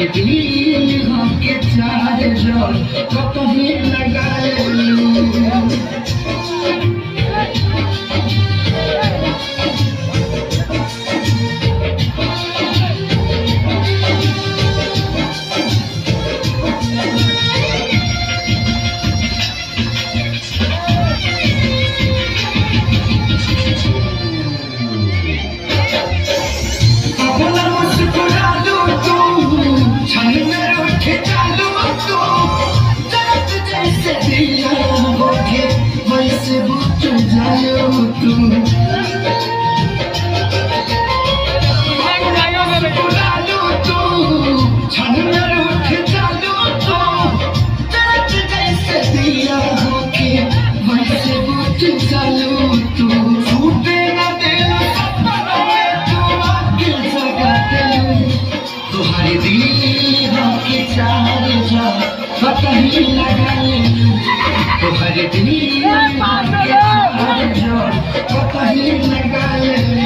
दिल के चार जोर कहीं लगाए वैसे बुझ जाओ तुम छन में उठ जाओ तुम जैसे दिया होके वैसे बुझ जाओ तुम छूटे न देना सपनों में तुम आगे जगाते तुम्हारे दिल होके चार जा कहीं लगाए तुम्हारे दिल के चार जोर कहीं लगाए